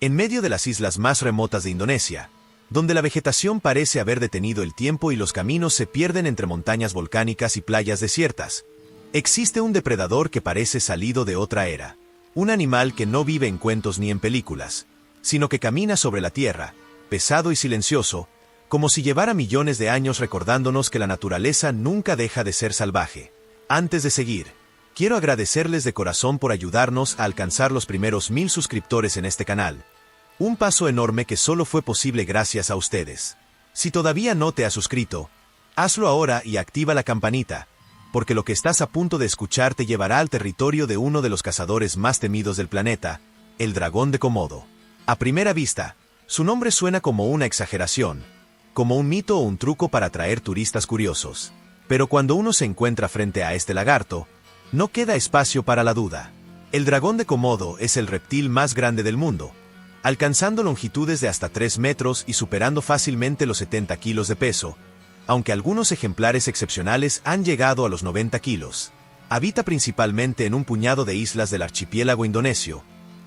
En medio de las islas más remotas de Indonesia, donde la vegetación parece haber detenido el tiempo y los caminos se pierden entre montañas volcánicas y playas desiertas, existe un depredador que parece salido de otra era. Un animal que no vive en cuentos ni en películas, sino que camina sobre la tierra, pesado y silencioso, como si llevara millones de años recordándonos que la naturaleza nunca deja de ser salvaje. Antes de seguir, quiero agradecerles de corazón por ayudarnos a alcanzar los primeros 1000 suscriptores en este canal. Un paso enorme que solo fue posible gracias a ustedes. Si todavía no te has suscrito, hazlo ahora y activa la campanita, porque lo que estás a punto de escuchar te llevará al territorio de uno de los cazadores más temidos del planeta, el dragón de Komodo. A primera vista, su nombre suena como una exageración, como un mito o un truco para atraer turistas curiosos. Pero cuando uno se encuentra frente a este lagarto, no queda espacio para la duda. El dragón de Komodo es el reptil más grande del mundo, alcanzando longitudes de hasta 3 metros y superando fácilmente los 70 kilos de peso, aunque algunos ejemplares excepcionales han llegado a los 90 kilos. Habita principalmente en un puñado de islas del archipiélago indonesio: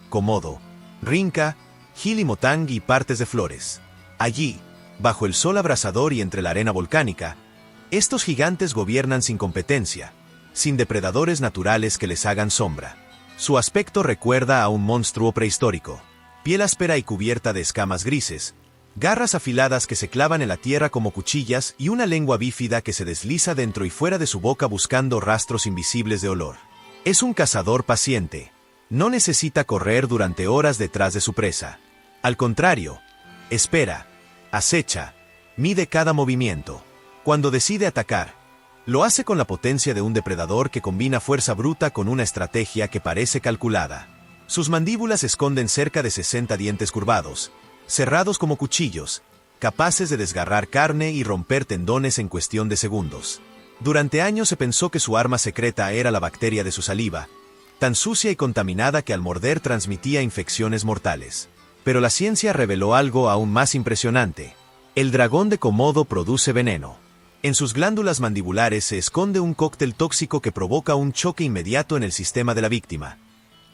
Komodo, Rinca, Gili Motang y partes de Flores. Allí, bajo el sol abrasador y entre la arena volcánica, estos gigantes gobiernan sin competencia, sin depredadores naturales que les hagan sombra. Su aspecto recuerda a un monstruo prehistórico: piel áspera y cubierta de escamas grises, garras afiladas que se clavan en la tierra como cuchillas y una lengua bífida que se desliza dentro y fuera de su boca buscando rastros invisibles de olor. Es un cazador paciente. No necesita correr durante horas detrás de su presa. Al contrario, espera, acecha, mide cada movimiento. Cuando decide atacar, lo hace con la potencia de un depredador que combina fuerza bruta con una estrategia que parece calculada. Sus mandíbulas esconden cerca de 60 dientes curvados, cerrados como cuchillos, capaces de desgarrar carne y romper tendones en cuestión de segundos. Durante años se pensó que su arma secreta era la bacteria de su saliva, tan sucia y contaminada que al morder transmitía infecciones mortales. Pero la ciencia reveló algo aún más impresionante. El dragón de Komodo produce veneno. En sus glándulas mandibulares se esconde un cóctel tóxico que provoca un choque inmediato en el sistema de la víctima.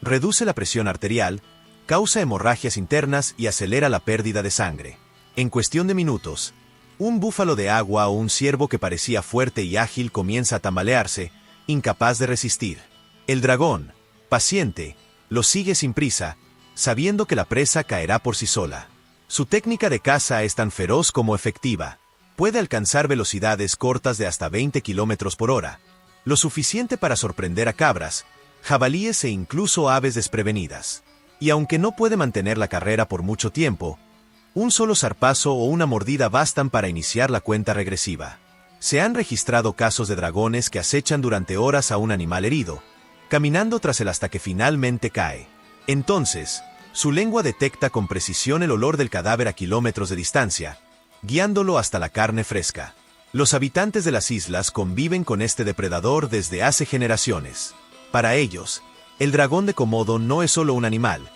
Reduce la presión arterial, causa hemorragias internas y acelera la pérdida de sangre. En cuestión de minutos, un búfalo de agua o un ciervo que parecía fuerte y ágil comienza a tambalearse, incapaz de resistir. El dragón, paciente, lo sigue sin prisa, sabiendo que la presa caerá por sí sola. Su técnica de caza es tan feroz como efectiva. Puede alcanzar velocidades cortas de hasta 20 km por hora, lo suficiente para sorprender a cabras, jabalíes e incluso aves desprevenidas. Y aunque no puede mantener la carrera por mucho tiempo, un solo zarpazo o una mordida bastan para iniciar la cuenta regresiva. Se han registrado casos de dragones que acechan durante horas a un animal herido, caminando tras él hasta que finalmente cae. Entonces, su lengua detecta con precisión el olor del cadáver a kilómetros de distancia, guiándolo hasta la carne fresca. Los habitantes de las islas conviven con este depredador desde hace generaciones. Para ellos, el dragón de Komodo no es solo un animal,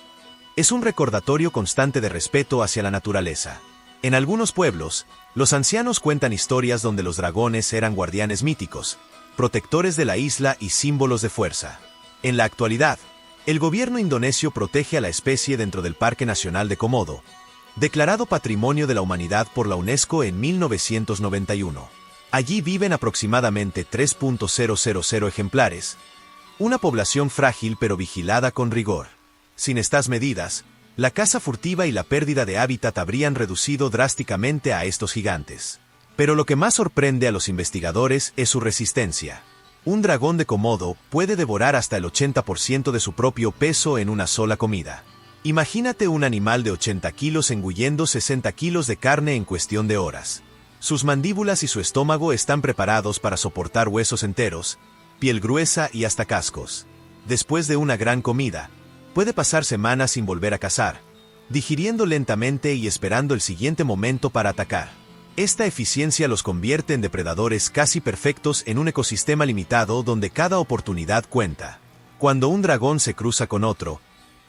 es un recordatorio constante de respeto hacia la naturaleza. En algunos pueblos, los ancianos cuentan historias donde los dragones eran guardianes míticos, protectores de la isla y símbolos de fuerza. En la actualidad, el gobierno indonesio protege a la especie dentro del Parque Nacional de Komodo, declarado Patrimonio de la Humanidad por la UNESCO en 1991. Allí viven aproximadamente 3.000 ejemplares, una población frágil pero vigilada con rigor. Sin estas medidas, la caza furtiva y la pérdida de hábitat habrían reducido drásticamente a estos gigantes. Pero lo que más sorprende a los investigadores es su resistencia. Un dragón de Komodo puede devorar hasta el 80% de su propio peso en una sola comida. Imagínate un animal de 80 kilos engullendo 60 kilos de carne en cuestión de horas. Sus mandíbulas y su estómago están preparados para soportar huesos enteros, piel gruesa y hasta cascos. Después de una gran comida, puede pasar semanas sin volver a cazar, digiriendo lentamente y esperando el siguiente momento para atacar. Esta eficiencia los convierte en depredadores casi perfectos en un ecosistema limitado donde cada oportunidad cuenta. Cuando un dragón se cruza con otro,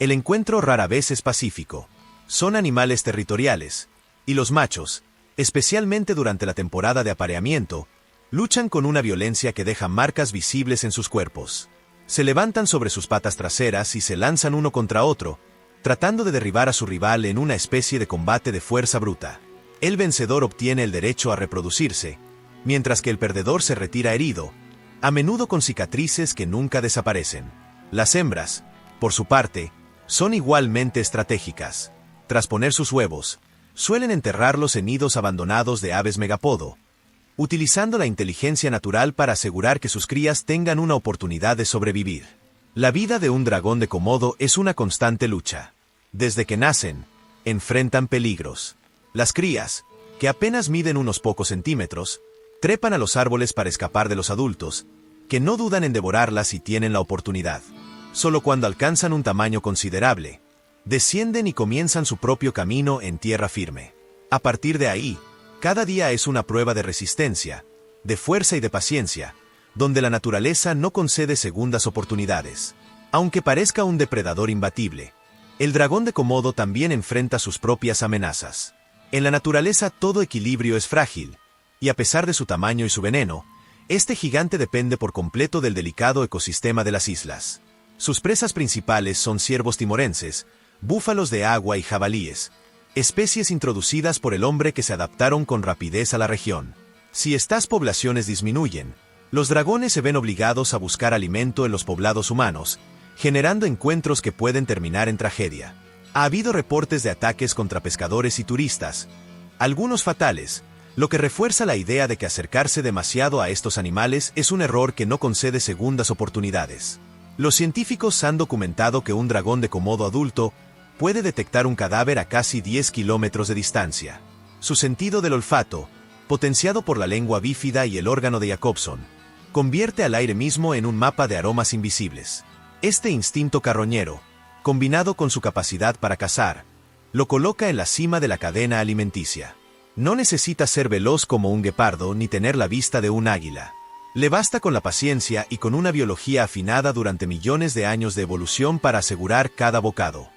el encuentro rara vez es pacífico. Son animales territoriales, y los machos, especialmente durante la temporada de apareamiento, luchan con una violencia que deja marcas visibles en sus cuerpos. Se levantan sobre sus patas traseras y se lanzan uno contra otro, tratando de derribar a su rival en una especie de combate de fuerza bruta. El vencedor obtiene el derecho a reproducirse, mientras que el perdedor se retira herido, a menudo con cicatrices que nunca desaparecen. Las hembras, por su parte, son igualmente estratégicas. Tras poner sus huevos, suelen enterrarlos en nidos abandonados de aves megapodo, utilizando la inteligencia natural para asegurar que sus crías tengan una oportunidad de sobrevivir. La vida de un dragón de Komodo es una constante lucha. Desde que nacen, enfrentan peligros. Las crías, que apenas miden unos pocos centímetros, trepan a los árboles para escapar de los adultos, que no dudan en devorarlas si tienen la oportunidad. Solo cuando alcanzan un tamaño considerable, descienden y comienzan su propio camino en tierra firme. A partir de ahí, cada día es una prueba de resistencia, de fuerza y de paciencia, donde la naturaleza no concede segundas oportunidades. Aunque parezca un depredador imbatible, el dragón de Komodo también enfrenta sus propias amenazas. En la naturaleza todo equilibrio es frágil, y a pesar de su tamaño y su veneno, este gigante depende por completo del delicado ecosistema de las islas. Sus presas principales son ciervos timorenses, búfalos de agua y jabalíes, especies introducidas por el hombre que se adaptaron con rapidez a la región. Si estas poblaciones disminuyen, los dragones se ven obligados a buscar alimento en los poblados humanos, generando encuentros que pueden terminar en tragedia. Ha habido reportes de ataques contra pescadores y turistas, algunos fatales, lo que refuerza la idea de que acercarse demasiado a estos animales es un error que no concede segundas oportunidades. Los científicos han documentado que un dragón de Komodo adulto puede detectar un cadáver a casi 10 kilómetros de distancia. Su sentido del olfato, potenciado por la lengua bífida y el órgano de Jacobson, convierte al aire mismo en un mapa de aromas invisibles. Este instinto carroñero, combinado con su capacidad para cazar, lo coloca en la cima de la cadena alimenticia. No necesita ser veloz como un guepardo ni tener la vista de un águila. Le basta con la paciencia y con una biología afinada durante millones de años de evolución para asegurar cada bocado.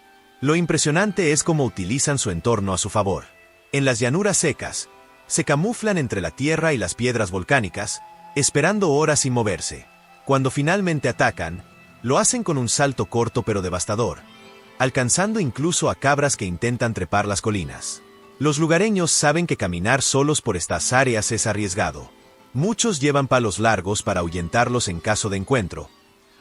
Lo impresionante es cómo utilizan su entorno a su favor. En las llanuras secas, se camuflan entre la tierra y las piedras volcánicas, esperando horas sin moverse. Cuando finalmente atacan, lo hacen con un salto corto pero devastador, alcanzando incluso a cabras que intentan trepar las colinas. Los lugareños saben que caminar solos por estas áreas es arriesgado. Muchos llevan palos largos para ahuyentarlos en caso de encuentro,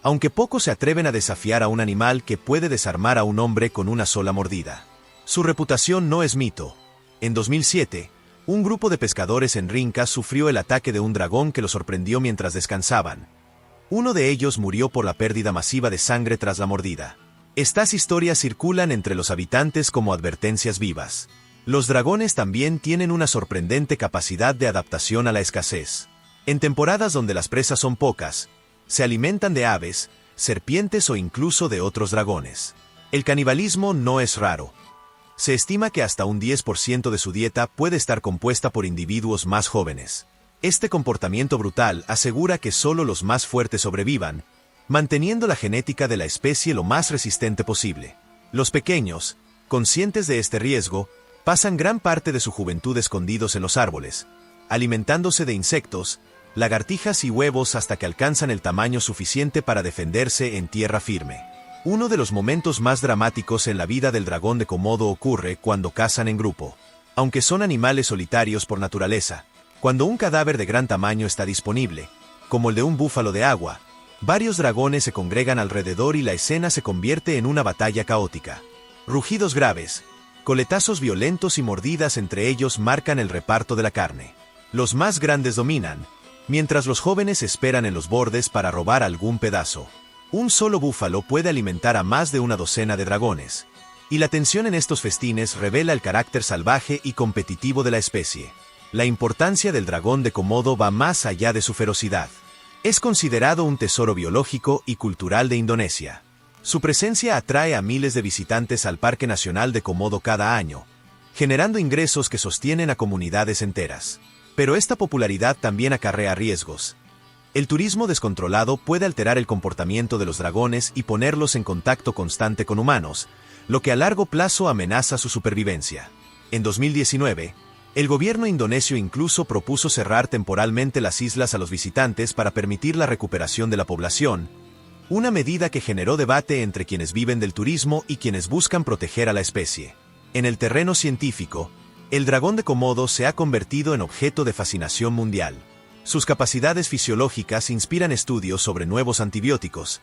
aunque pocos se atreven a desafiar a un animal que puede desarmar a un hombre con una sola mordida. Su reputación no es mito. En 2007, un grupo de pescadores en Rinca sufrió el ataque de un dragón que los sorprendió mientras descansaban. Uno de ellos murió por la pérdida masiva de sangre tras la mordida. Estas historias circulan entre los habitantes como advertencias vivas. Los dragones también tienen una sorprendente capacidad de adaptación a la escasez. En temporadas donde las presas son pocas, se alimentan de aves, serpientes o incluso de otros dragones. El canibalismo no es raro. Se estima que hasta un 10% de su dieta puede estar compuesta por individuos más jóvenes. Este comportamiento brutal asegura que solo los más fuertes sobrevivan, manteniendo la genética de la especie lo más resistente posible. Los pequeños, conscientes de este riesgo, pasan gran parte de su juventud escondidos en los árboles, alimentándose de insectos, lagartijas y huevos hasta que alcanzan el tamaño suficiente para defenderse en tierra firme. Uno de los momentos más dramáticos en la vida del dragón de Komodo ocurre cuando cazan en grupo. Aunque son animales solitarios por naturaleza, cuando un cadáver de gran tamaño está disponible, como el de un búfalo de agua, varios dragones se congregan alrededor y la escena se convierte en una batalla caótica. Rugidos graves, coletazos violentos y mordidas entre ellos marcan el reparto de la carne. Los más grandes dominan, mientras los jóvenes esperan en los bordes para robar algún pedazo. Un solo búfalo puede alimentar a más de una docena de dragones, y la tensión en estos festines revela el carácter salvaje y competitivo de la especie. La importancia del dragón de Komodo va más allá de su ferocidad. Es considerado un tesoro biológico y cultural de Indonesia. Su presencia atrae a miles de visitantes al Parque Nacional de Komodo cada año, generando ingresos que sostienen a comunidades enteras. Pero esta popularidad también acarrea riesgos. El turismo descontrolado puede alterar el comportamiento de los dragones y ponerlos en contacto constante con humanos, lo que a largo plazo amenaza su supervivencia. En 2019, el gobierno indonesio incluso propuso cerrar temporalmente las islas a los visitantes para permitir la recuperación de la población, una medida que generó debate entre quienes viven del turismo y quienes buscan proteger a la especie. En el terreno científico, el dragón de Komodo se ha convertido en objeto de fascinación mundial. Sus capacidades fisiológicas inspiran estudios sobre nuevos antibióticos,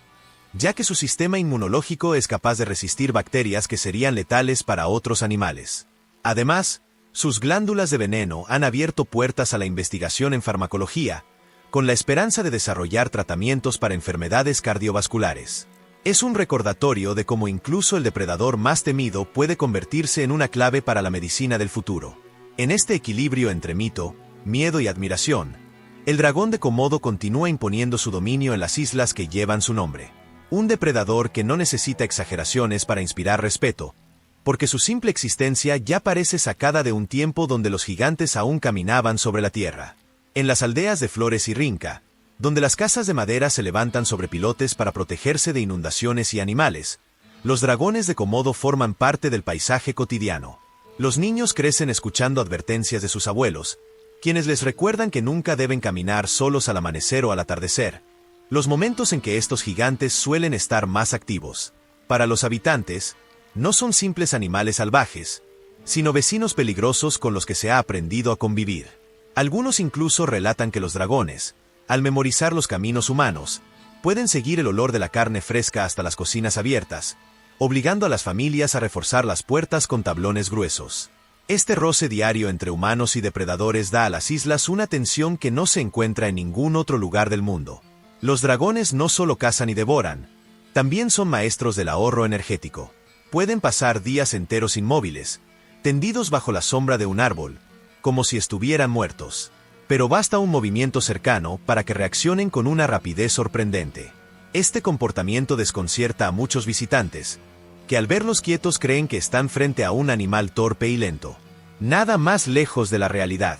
ya que su sistema inmunológico es capaz de resistir bacterias que serían letales para otros animales. Además, sus glándulas de veneno han abierto puertas a la investigación en farmacología, con la esperanza de desarrollar tratamientos para enfermedades cardiovasculares. Es un recordatorio de cómo incluso el depredador más temido puede convertirse en una clave para la medicina del futuro. En este equilibrio entre mito, miedo y admiración, el dragón de Komodo continúa imponiendo su dominio en las islas que llevan su nombre. Un depredador que no necesita exageraciones para inspirar respeto, porque su simple existencia ya parece sacada de un tiempo donde los gigantes aún caminaban sobre la tierra. En las aldeas de Flores y Rinca, donde las casas de madera se levantan sobre pilotes para protegerse de inundaciones y animales, los dragones de Komodo forman parte del paisaje cotidiano. Los niños crecen escuchando advertencias de sus abuelos, quienes les recuerdan que nunca deben caminar solos al amanecer o al atardecer, los momentos en que estos gigantes suelen estar más activos. Para los habitantes, no son simples animales salvajes, sino vecinos peligrosos con los que se ha aprendido a convivir. Algunos incluso relatan que los dragones, al memorizar los caminos humanos, pueden seguir el olor de la carne fresca hasta las cocinas abiertas, obligando a las familias a reforzar las puertas con tablones gruesos. Este roce diario entre humanos y depredadores da a las islas una tensión que no se encuentra en ningún otro lugar del mundo. Los dragones no solo cazan y devoran, también son maestros del ahorro energético. Pueden pasar días enteros inmóviles, tendidos bajo la sombra de un árbol, como si estuvieran muertos. Pero basta un movimiento cercano para que reaccionen con una rapidez sorprendente. Este comportamiento desconcierta a muchos visitantes, que al verlos quietos creen que están frente a un animal torpe y lento. Nada más lejos de la realidad.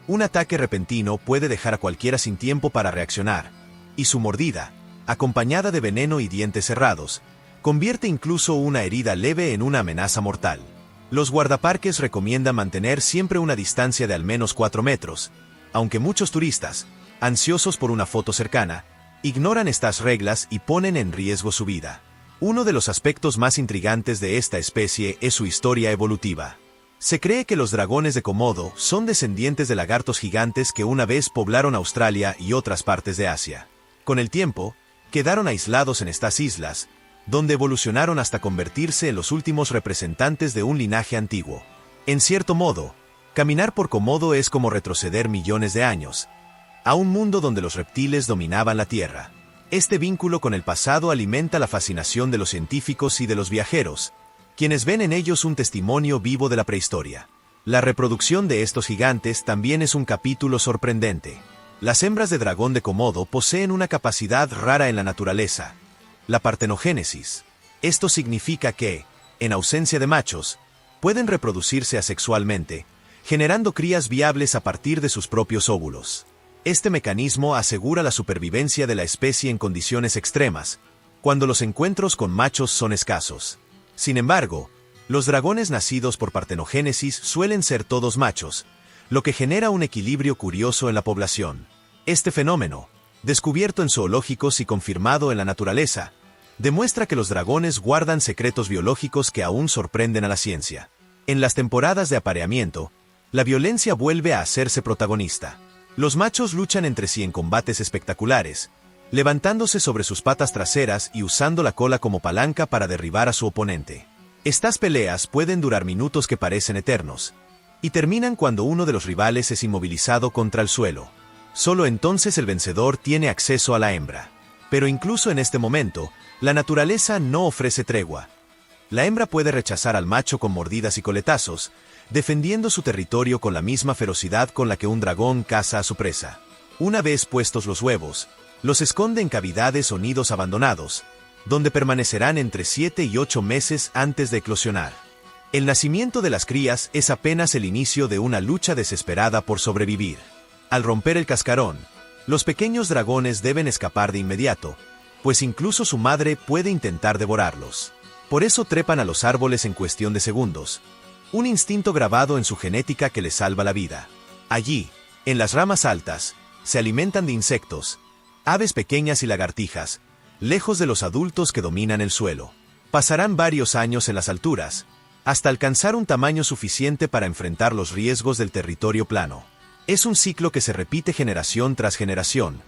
Un ataque repentino puede dejar a cualquiera sin tiempo para reaccionar, y su mordida, acompañada de veneno y dientes cerrados, convierte incluso una herida leve en una amenaza mortal. Los guardaparques recomiendan mantener siempre una distancia de al menos 4 metros, aunque muchos turistas, ansiosos por una foto cercana, ignoran estas reglas y ponen en riesgo su vida. Uno de los aspectos más intrigantes de esta especie es su historia evolutiva. Se cree que los dragones de Komodo son descendientes de lagartos gigantes que una vez poblaron Australia y otras partes de Asia. Con el tiempo, quedaron aislados en estas islas, donde evolucionaron hasta convertirse en los últimos representantes de un linaje antiguo. En cierto modo, caminar por Komodo es como retroceder millones de años, a un mundo donde los reptiles dominaban la Tierra. Este vínculo con el pasado alimenta la fascinación de los científicos y de los viajeros, quienes ven en ellos un testimonio vivo de la prehistoria. La reproducción de estos gigantes también es un capítulo sorprendente. Las hembras de dragón de Komodo poseen una capacidad rara en la naturaleza: la partenogénesis. Esto significa que, en ausencia de machos, pueden reproducirse asexualmente, generando crías viables a partir de sus propios óvulos. Este mecanismo asegura la supervivencia de la especie en condiciones extremas, cuando los encuentros con machos son escasos. Sin embargo, los dragones nacidos por partenogénesis suelen ser todos machos, lo que genera un equilibrio curioso en la población. Este fenómeno, descubierto en zoológicos y confirmado en la naturaleza, demuestra que los dragones guardan secretos biológicos que aún sorprenden a la ciencia. En las temporadas de apareamiento, la violencia vuelve a hacerse protagonista. Los machos luchan entre sí en combates espectaculares, levantándose sobre sus patas traseras y usando la cola como palanca para derribar a su oponente. Estas peleas pueden durar minutos que parecen eternos, y terminan cuando uno de los rivales es inmovilizado contra el suelo. Solo entonces el vencedor tiene acceso a la hembra. Pero incluso en este momento, la naturaleza no ofrece tregua. La hembra puede rechazar al macho con mordidas y coletazos, defendiendo su territorio con la misma ferocidad con la que un dragón caza a su presa. Una vez puestos los huevos, los esconde en cavidades o nidos abandonados, donde permanecerán entre 7 y 8 meses antes de eclosionar. El nacimiento de las crías es apenas el inicio de una lucha desesperada por sobrevivir. Al romper el cascarón, los pequeños dragones deben escapar de inmediato, pues incluso su madre puede intentar devorarlos. Por eso trepan a los árboles en cuestión de segundos, un instinto grabado en su genética que les salva la vida. Allí, en las ramas altas, se alimentan de insectos, aves pequeñas y lagartijas, lejos de los adultos que dominan el suelo. Pasarán varios años en las alturas, hasta alcanzar un tamaño suficiente para enfrentar los riesgos del territorio plano. Es un ciclo que se repite generación tras generación,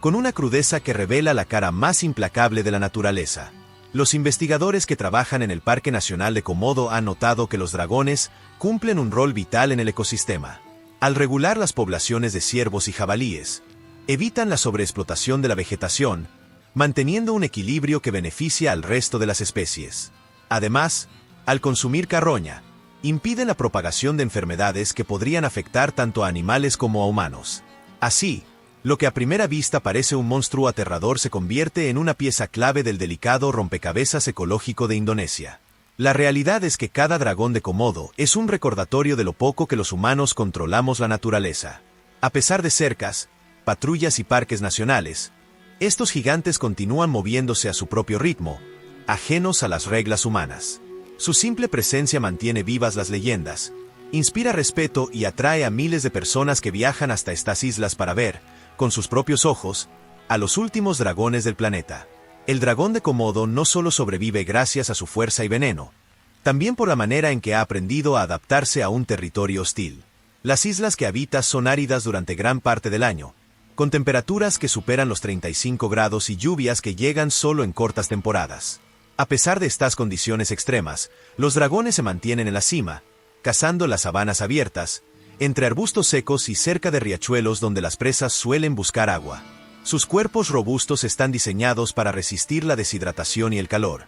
con una crudeza que revela la cara más implacable de la naturaleza. Los investigadores que trabajan en el Parque Nacional de Komodo han notado que los dragones cumplen un rol vital en el ecosistema. Al regular las poblaciones de ciervos y jabalíes, evitan la sobreexplotación de la vegetación, manteniendo un equilibrio que beneficia al resto de las especies. Además, al consumir carroña, impiden la propagación de enfermedades que podrían afectar tanto a animales como a humanos. Así, lo que a primera vista parece un monstruo aterrador se convierte en una pieza clave del delicado rompecabezas ecológico de Indonesia. La realidad es que cada dragón de Komodo es un recordatorio de lo poco que los humanos controlamos la naturaleza. A pesar de cercas, patrullas y parques nacionales, estos gigantes continúan moviéndose a su propio ritmo, ajenos a las reglas humanas. Su simple presencia mantiene vivas las leyendas, inspira respeto y atrae a miles de personas que viajan hasta estas islas para ver, con sus propios ojos, a los últimos dragones del planeta. El dragón de Komodo no solo sobrevive gracias a su fuerza y veneno, también por la manera en que ha aprendido a adaptarse a un territorio hostil. Las islas que habita son áridas durante gran parte del año, con temperaturas que superan los 35 grados y lluvias que llegan solo en cortas temporadas. A pesar de estas condiciones extremas, los dragones se mantienen en la cima, cazando las sabanas abiertas, entre arbustos secos y cerca de riachuelos donde las presas suelen buscar agua. Sus cuerpos robustos están diseñados para resistir la deshidratación y el calor,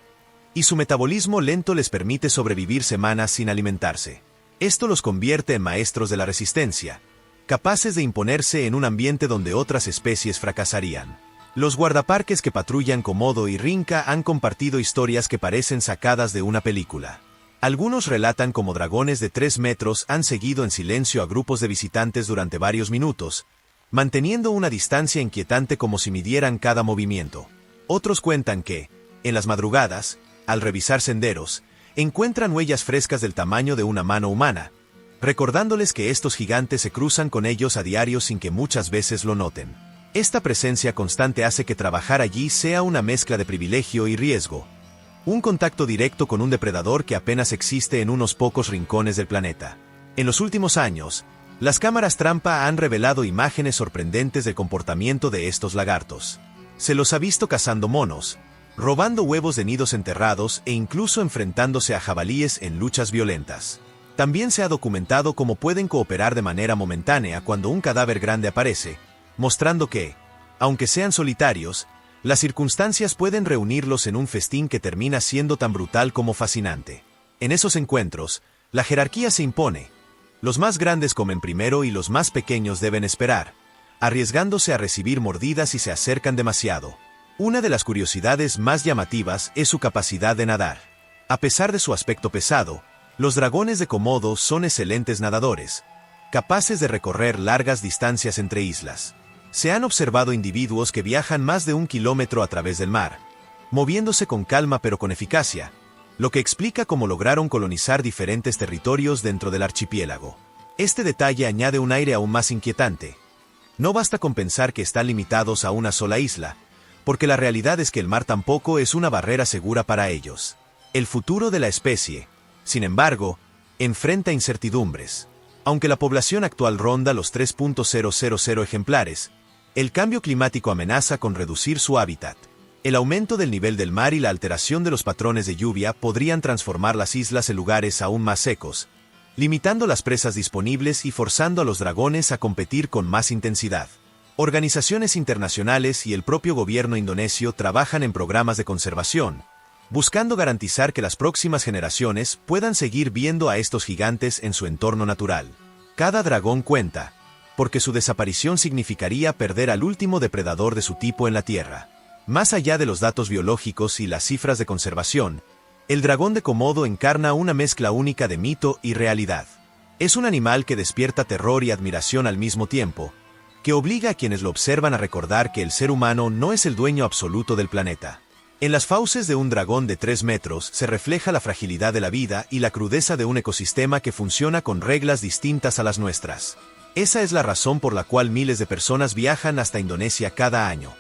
y su metabolismo lento les permite sobrevivir semanas sin alimentarse. Esto los convierte en maestros de la resistencia, capaces de imponerse en un ambiente donde otras especies fracasarían. Los guardaparques que patrullan Komodo y Rinca han compartido historias que parecen sacadas de una película. Algunos relatan cómo dragones de 3 metros han seguido en silencio a grupos de visitantes durante varios minutos, manteniendo una distancia inquietante como si midieran cada movimiento. Otros cuentan que, en las madrugadas, al revisar senderos, encuentran huellas frescas del tamaño de una mano humana, recordándoles que estos gigantes se cruzan con ellos a diario sin que muchas veces lo noten. Esta presencia constante hace que trabajar allí sea una mezcla de privilegio y riesgo, un contacto directo con un depredador que apenas existe en unos pocos rincones del planeta. En los últimos años, las cámaras trampa han revelado imágenes sorprendentes del comportamiento de estos lagartos. Se los ha visto cazando monos, robando huevos de nidos enterrados e incluso enfrentándose a jabalíes en luchas violentas. También se ha documentado cómo pueden cooperar de manera momentánea cuando un cadáver grande aparece, mostrando que, aunque sean solitarios, las circunstancias pueden reunirlos en un festín que termina siendo tan brutal como fascinante. En esos encuentros, la jerarquía se impone. Los más grandes comen primero y los más pequeños deben esperar, arriesgándose a recibir mordidas si se acercan demasiado. Una de las curiosidades más llamativas es su capacidad de nadar. A pesar de su aspecto pesado, los dragones de Komodo son excelentes nadadores, capaces de recorrer largas distancias entre islas. Se han observado individuos que viajan más de 1 kilómetro a través del mar, moviéndose con calma pero con eficacia, lo que explica cómo lograron colonizar diferentes territorios dentro del archipiélago. Este detalle añade un aire aún más inquietante. No basta con pensar que están limitados a una sola isla, porque la realidad es que el mar tampoco es una barrera segura para ellos. El futuro de la especie, sin embargo, enfrenta incertidumbres. Aunque la población actual ronda los 3.000 ejemplares, el cambio climático amenaza con reducir su hábitat. El aumento del nivel del mar y la alteración de los patrones de lluvia podrían transformar las islas en lugares aún más secos, limitando las presas disponibles y forzando a los dragones a competir con más intensidad. Organizaciones internacionales y el propio gobierno indonesio trabajan en programas de conservación, buscando garantizar que las próximas generaciones puedan seguir viendo a estos gigantes en su entorno natural. Cada dragón cuenta, porque su desaparición significaría perder al último depredador de su tipo en la Tierra. Más allá de los datos biológicos y las cifras de conservación, el dragón de Komodo encarna una mezcla única de mito y realidad. Es un animal que despierta terror y admiración al mismo tiempo, que obliga a quienes lo observan a recordar que el ser humano no es el dueño absoluto del planeta. En las fauces de un dragón de 3 metros se refleja la fragilidad de la vida y la crudeza de un ecosistema que funciona con reglas distintas a las nuestras. Esa es la razón por la cual miles de personas viajan hasta Indonesia cada año.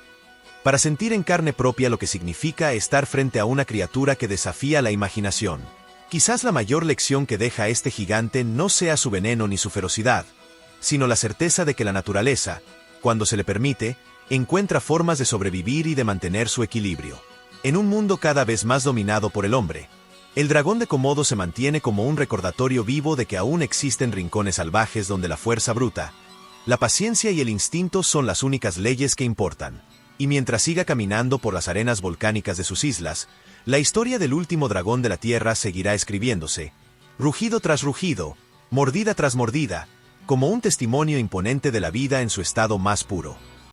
para sentir en carne propia lo que significa estar frente a una criatura que desafía la imaginación. Quizás la mayor lección que deja este gigante no sea su veneno ni su ferocidad, sino la certeza de que la naturaleza, cuando se le permite, encuentra formas de sobrevivir y de mantener su equilibrio. En un mundo cada vez más dominado por el hombre, el dragón de Komodo se mantiene como un recordatorio vivo de que aún existen rincones salvajes donde la fuerza bruta, la paciencia y el instinto son las únicas leyes que importan. Y mientras siga caminando por las arenas volcánicas de sus islas, la historia del último dragón de la Tierra seguirá escribiéndose, rugido tras rugido, mordida tras mordida, como un testimonio imponente de la vida en su estado más puro.